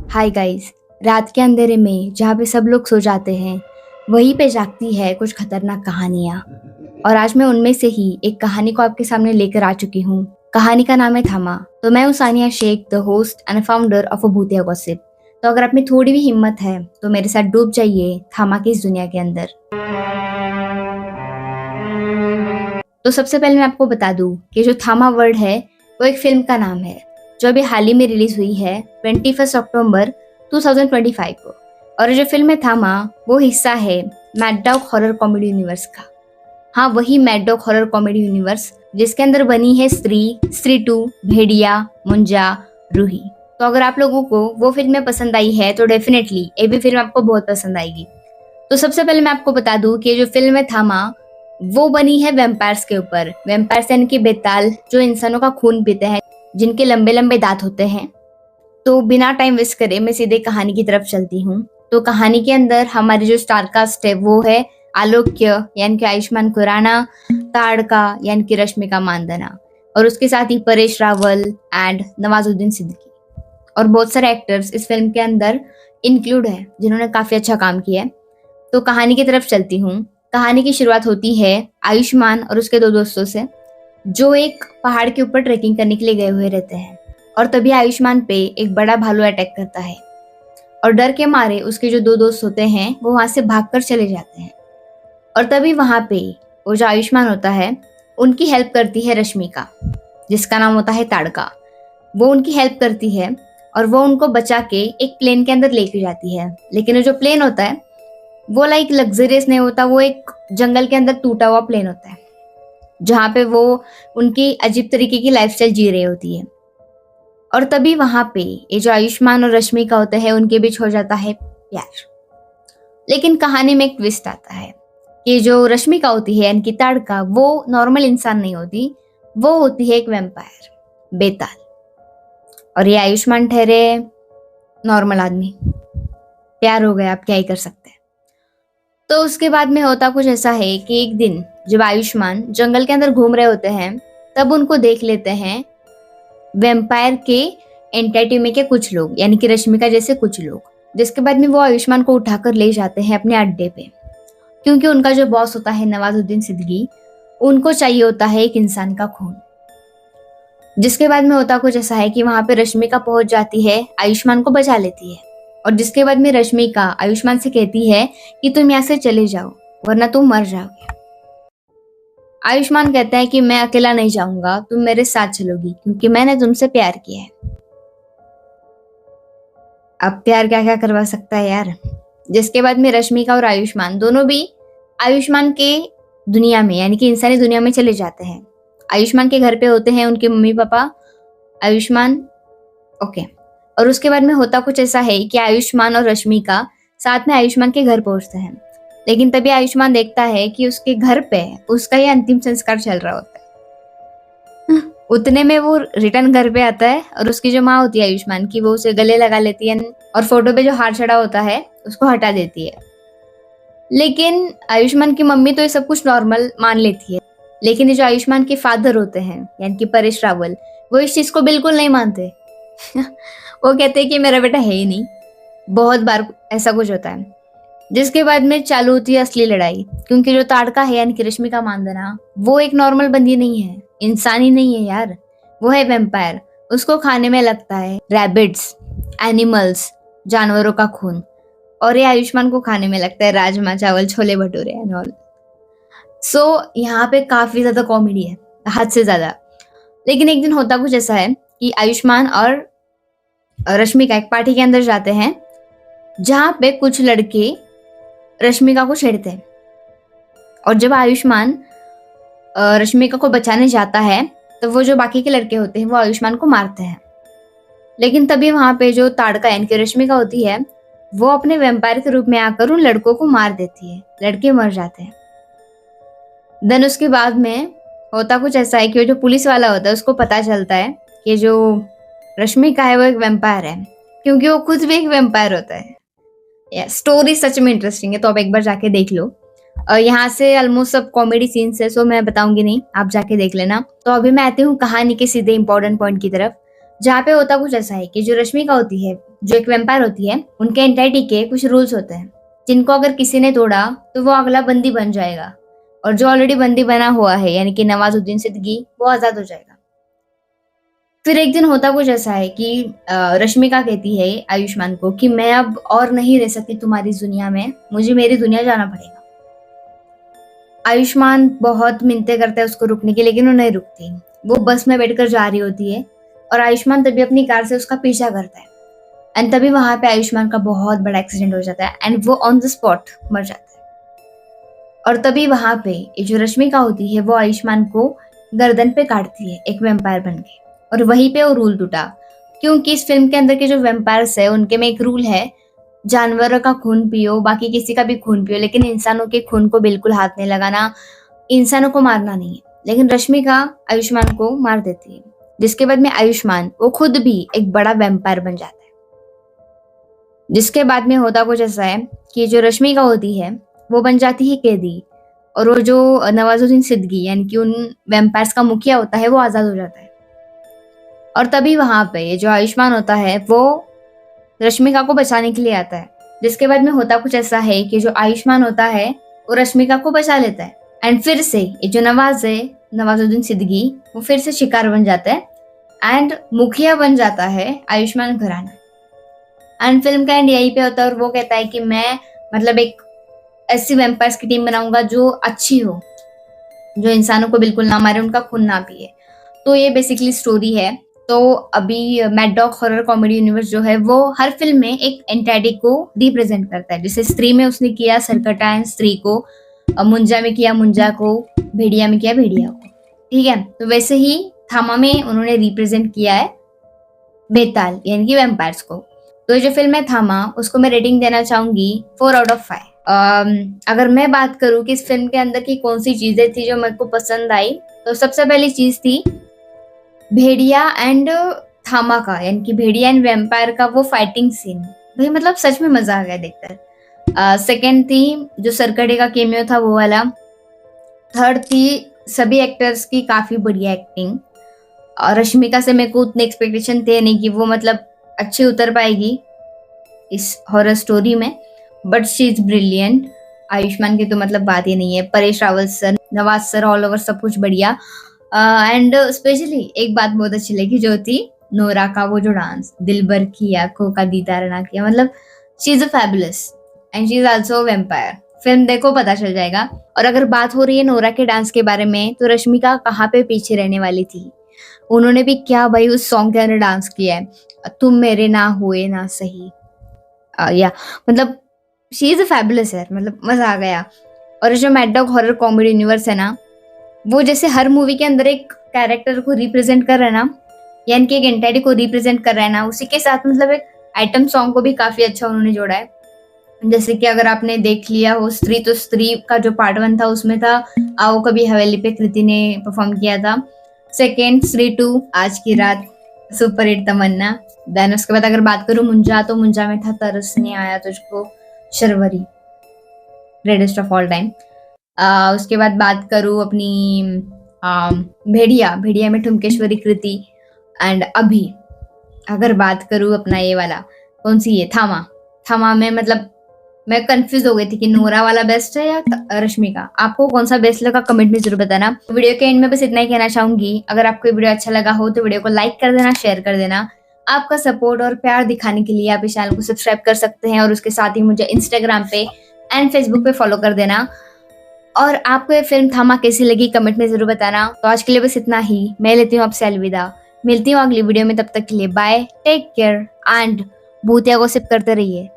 Hi guys. रात के अंधेरे में जहाँ पे सब लोग सो जाते हैं, वहीं पे जागती है कुछ खतरनाक कहानियाँ। और आज मैं उनमें से ही एक कहानी को आपके सामने लेकर आ चुकी हूँ। कहानी का नाम है थामा। तो मैं हूँ Sania Shaikh, the host and founder of a भूतिया गॉसिप। तो अगर आप में थोड़ी भी हिम्मत है तो मेरे साथ डूब जाइए थामा की इस दुनिया के अंदर। तो सबसे पहले मैं आपको बता दूं कि जो थामा वर्ड है वो एक फिल्म का नाम है, जो अभी हाल ही में रिलीज हुई है 21 अक्टूबर 2025 को। और जो फिल्म है थामा, वो हिस्सा है mad dog horror comedy universe का। हाँ, वही mad dog horror comedy universe जिसके अंदर बनी है स्त्री टू, भेड़िया, मुंजा, रूही। तो अगर आप लोगों को वो फिल्में पसंद आई है तो डेफिनेटली ये भी फिल्म आपको बहुत पसंद आएगी। तो सबसे पहले मैं आपको बता दूं कि जो फिल्म है थामा, वो बनी है वैम्पायर्स के ऊपर। वैम्पायर्स यानी कि बेताल, जो इंसानों का खून पीते हैं, जिनके लंबे लंबे दांत होते हैं। तो बिना टाइम वेस्ट करे मैं सीधे कहानी की तरफ चलती हूँ। तो कहानी के अंदर हमारी जो स्टारकास्ट है वो है आलोक्य यानी कि आयुष्मान खुराना, ताड़का यानी कि रश्मिका मांदना, और उसके साथ ही परेश रावल एंड नवाजुद्दीन सिद्दीकी। और बहुत सारे एक्टर्स इस फिल्म के अंदर इंक्लूड है जिन्होंने काफी अच्छा काम किया है। तो कहानी की तरफ चलती हूँ। कहानी की शुरुआत होती है आयुष्मान और उसके दो दोस्तों से, जो एक पहाड़ के ऊपर ट्रेकिंग करने के लिए गए हुए रहते हैं। और तभी आयुष्मान पे एक बड़ा भालू अटैक करता है, और डर के मारे उसके जो दो दोस्त होते हैं वो वहां से भागकर चले जाते हैं। और तभी वहां पे वो जो आयुष्मान होता है, उनकी हेल्प करती है रश्मिका, जिसका नाम होता है ताड़का। वो उनकी हेल्प करती है और वो उनको बचा के एक प्लेन के अंदर लेके जाती है। लेकिन वो जो प्लेन होता है वो लाइक लग्जरियस नहीं होता, वो एक जंगल के अंदर टूटा हुआ प्लेन होता है, जहाँ पे वो उनकी अजीब तरीके की लाइफस्टाइल जी रही होती है। और तभी वहां पे ये जो आयुष्मान और रश्मिका होते हैं उनके बीच हो जाता है प्यार। लेकिन कहानी में एक ट्विस्ट आता है कि जो रश्मिका होती है यानी कि ताड़का, वो नॉर्मल इंसान नहीं होती, वो होती है एक वैम्पायर, बेताल। और ये आयुष्मान ठहरे नॉर्मल आदमी। प्यार हो गया, आप क्या ही कर सकते हैं। तो उसके बाद में होता कुछ ऐसा है कि एक दिन जब आयुष्मान जंगल के अंदर घूम रहे होते हैं, तब उनको देख लेते हैं वैम्पायर के एंटिटी में के कुछ लोग, यानी कि रश्मिका जैसे कुछ लोग। जिसके बाद में वो आयुष्मान को उठाकर ले जाते हैं अपने अड्डे पे, क्योंकि उनका जो बॉस होता है नवाजुद्दीन सिद्दीकी, उनको चाहिए होता है एक इंसान का खून। जिसके बाद में होता कुछ ऐसा है कि वहां पे रश्मिका पहुंच जाती है, आयुष्मान को बचा लेती है। और जिसके बाद में रश्मिका आयुष्मान से कहती है कि तुम यहाँ से चले जाओ वरना तुम मर जाओगे। आयुष्मान कहता है कि मैं अकेला नहीं जाऊंगा, तुम मेरे साथ चलोगी क्योंकि मैंने तुमसे प्यार किया है। अब प्यार क्या क्या करवा सकता है यार। जिसके बाद में रश्मिका और आयुष्मान दोनों भी आयुष्मान के दुनिया में यानी कि इंसानी दुनिया में चले जाते हैं। आयुष्मान के घर पे होते हैं उनके मम्मी पापा, आयुष्मान, ओके। और उसके बाद में होता कुछ ऐसा है कि आयुष्मान और रश्मिका साथ में आयुष्मान के घर पहुंचते हैं। लेकिन तभी आयुष्मान देखता है कि उसके घर पे उसका ये अंतिम संस्कार चल रहा होता है। उतने में वो रिटर्न घर पे आता है और उसकी जो माँ होती है आयुष्मान की, वो उसे गले लगा लेती है और फोटो पे जो हार चढ़ा होता है उसको हटा देती है। लेकिन आयुष्मान की मम्मी तो ये सब कुछ नॉर्मल मान लेती है, लेकिन ये जो आयुष्मान के फादर होते हैं यानी कि परेश रावल, वो इस चीज को बिल्कुल नहीं मानते। वो कहते हैं कि मेरा बेटा है ही नहीं। बहुत बार ऐसा कुछ होता है। जिसके बाद में चालू होती है असली लड़ाई, क्योंकि जो ताड़का है यानी कि रश्मिका मांदना, वो एक नॉर्मल बंदी नहीं है, इंसान ही नहीं है यार, वो है वैम्पायर। उसको खाने में लगता है रैबिट्स, एनिमल्स, जानवरों का खून। और ये आयुष्मान को खाने में लगता है राजमा चावल, छोले भटूरे एंड ऑल। सो यहाँ पे काफी ज्यादा कॉमेडी है, हद से ज्यादा। लेकिन एक दिन होता कुछ ऐसा है कि आयुष्मान और रश्मिका एक पार्टी के अंदर जाते हैं, जहाँ पे कुछ लड़के रश्मिका को छेड़ते हैं। और जब आयुष्मान रश्मिका को बचाने जाता है, तो वो जो बाकी के लड़के होते हैं वो आयुष्मान को मारते हैं। लेकिन तभी वहां पे जो ताड़का यानी कि रश्मिका होती है, वो अपने वैम्पायर के रूप में आकर उन लड़कों को मार देती है। लड़के मर जाते हैं। देन उसके बाद में होता कुछ ऐसा है कि वो जो पुलिस वाला होता है उसको पता चलता है कि जो रश्मिका है वो एक वैम्पायर है, क्योंकि वो खुद भी एक वैम्पायर होता है। स्टोरी सच में इंटरेस्टिंग है, तो आप एक बार जाके देख लो। यहाँ से ऑलमोस्ट सब कॉमेडी सीन्स है, सो मैं बताऊंगी नहीं, आप जाके देख लेना। तो अभी मैं आती हूँ कहानी के सीधे इंपॉर्टेंट पॉइंट की तरफ, जहाँ पे होता कुछ ऐसा है कि जो रश्मिका होती है जो एक वेम्पायर होती है, उनके एंटिटी के कुछ रूल्स होते हैं जिनको अगर किसी ने तोड़ा तो वो अगला बंदी बन जाएगा, और जो ऑलरेडी बंदी बना हुआ है यानी कि नवाजुद्दीन सिद्दीकी, वो आजाद हो जाएगा। फिर एक दिन होता कुछ ऐसा है कि रश्मिका कहती है आयुष्मान को कि मैं अब और नहीं रह सकती तुम्हारी दुनिया में, मुझे मेरी दुनिया जाना पड़ेगा। आयुष्मान बहुत मिन्नतें करता है उसको रुकने की, लेकिन वो नहीं रुकती। वो बस में बैठकर जा रही होती है और आयुष्मान तभी अपनी कार से उसका पीछा करता है, एंड तभी वहां पे आयुष्मान का बहुत बड़ा एक्सीडेंट हो जाता है एंड वो ऑन द स्पॉट मर जाता है। और तभी वहां पे ये जो रश्मिका होती है वो आयुष्मान को गर्दन पे काटती है एक वेम्पायर बन के, और वहीं पे वो रूल टूटा। क्योंकि इस फिल्म के अंदर के जो वेम्पायर्स है उनके में एक रूल है, जानवरों का खून पियो, बाकी किसी का भी खून पियो, लेकिन इंसानों के खून को बिल्कुल हाथ नहीं लगाना, इंसानों को मारना नहीं है। लेकिन रश्मिका आयुष्मान को मार देती है, जिसके बाद में आयुष्मान वो खुद भी एक बड़ा वेम्पायर बन जाता है। जिसके बाद में होता कुछ ऐसा है कि जो रश्मिका होती है वो बन जाती है कैदी, और वो जो नवाजुद्दीन सिद्दीकी यानी कि उन वेम्पायर्स का मुखिया होता है वो आजाद हो जाता है। और तभी वहां पे जो आयुष्मान होता है वो रश्मिका को बचाने के लिए आता है। जिसके बाद में होता कुछ ऐसा है कि जो आयुष्मान होता है वो रश्मिका को बचा लेता है, एंड फिर से ये जो नवाजुद्दीन सिद्दीकी, वो फिर से शिकार बन जाता है एंड मुखिया बन जाता है आयुष्मान खुराना। एंड फिल्म का एंड यही पे होता है और वो कहता है कि मैं मतलब एक ऐसी वेम्पायर्स की टीम बनाऊंगा जो अच्छी हो, जो इंसानों को बिल्कुल ना मारे, उनका खून ना पिए। तो ये बेसिकली स्टोरी है। तो अभी mad dog horror comedy universe जो है वो हर फिल्म में एक एंटिटी को रिप्रेजेंट करता है। जैसे स्त्री में उसने किया सरकटा एंड स्त्री को, मुंजा में किया मुंजा को, भेड़िया में किया भेड़िया को, ठीक है। तो वैसे ही थामा में उन्होंने रिप्रेजेंट किया है बेताल यानी कि वेम्पायर्स को। तो ये जो फिल्म है थामा, उसको मैं रेटिंग देना चाहूंगी 4/5। अगर मैं बात करूं कि इस फिल्म के अंदर की कौन सी चीजें थी जो मेरे को पसंद आई, तो सबसे पहली चीज थी भेड़िया एंड थामा का, यानी कि भेड़िया एंड वेम्पायर का वो फाइटिंग सीन। भाई मतलब सच में मजा आ गया देखकर। सेकंड थी जो सरकड़े का केमियो था वो वाला। थर्ड थी सभी एक्टर्स की काफी बढ़िया एक्टिंग, और रश्मिका से मेरे को उतने एक्सपेक्टेशन थे नहीं कि वो मतलब अच्छी उतर पाएगी इस हॉरर स्टोरी में, but she is brilliant. Ayushman की तो मतलब बात ही नहीं है, Paresh Rawal sir, Nawaz sir, all over सब कुछ बढ़िया। एंड स्पेशली एक बात बहुत अच्छी लगी जो थी नोरा का वो जो डांस, दिल भर की आंखों का दीदार ना किया, मतलब she is a fabulous and she is also vampire. Film देखो पता चल जाएगा। और अगर बात हो रही है नोरा के डांस के बारे में, तो रश्मिका कहाँ पे पीछे रहने वाली थी। उन्होंने भी क्या भाई उस सॉन्ग के अंदर डांस किया है, तुम मेरे ना हुए ना सही। या मतलब शी इज अ फैबुलस है, मतलब मजा आ गया। और जो mad dog horror comedy universe है ना, वो जैसे हर मूवी के अंदर एक कैरेक्टर को रिप्रेजेंट कर रहा है ना, यानी कि एक एंटिटी को रिप्रेजेंट कर रहा है ना, उसी के साथ मतलब एक आइटम सॉन्ग को भी काफी अच्छा उन्होंने जोड़ा है। जैसे कि अगर आपने देख लिया हो स्त्री, तो स्त्री का जो पार्ट 1 था उसमें था आओ कभी हवेली पे, कृति ने परफॉर्म किया था। सेकेंड स्त्री 2 आज की रात, सुपर हिट तमन्ना। देन उसके बाद अगर बात करूं मुंजा, तो मुंजा में था तरसने आया तुझको, Sharvari, greatest of all time. उसके बाद बात करूं अपनी भेड़िया, भेड़िया में ठुमकेश्वरी कृति। एंड अभी अगर बात करूं अपना ये वाला, कौन सी है, थामा, थामा में मतलब मैं कंफ्यूज हो गई थी कि नोरा वाला बेस्ट है या रश्मिका। आपको कौन सा बेस्ट लगा कमेंट में जरूर बताना। वीडियो के एंड में बस इतना ही कहना चाहूंगी, अगर आपको वीडियो अच्छा लगा हो तो वीडियो को लाइक कर देना, शेयर कर देना। आपका सपोर्ट और प्यार दिखाने के लिए आप इस चैनल को सब्सक्राइब कर सकते हैं, और उसके साथ ही मुझे इंस्टाग्राम पे एंड फेसबुक पे फॉलो कर देना। और आपको ये फिल्म थामा कैसी लगी कमेंट में जरूर बताना। तो आज के लिए बस इतना ही, मैं लेती हूँ आपसे अलविदा, मिलती हूँ अगली वीडियो में, तब तक के लिए बाय, टेक केयर एंड भूतिया गॉसिप करते रहिए।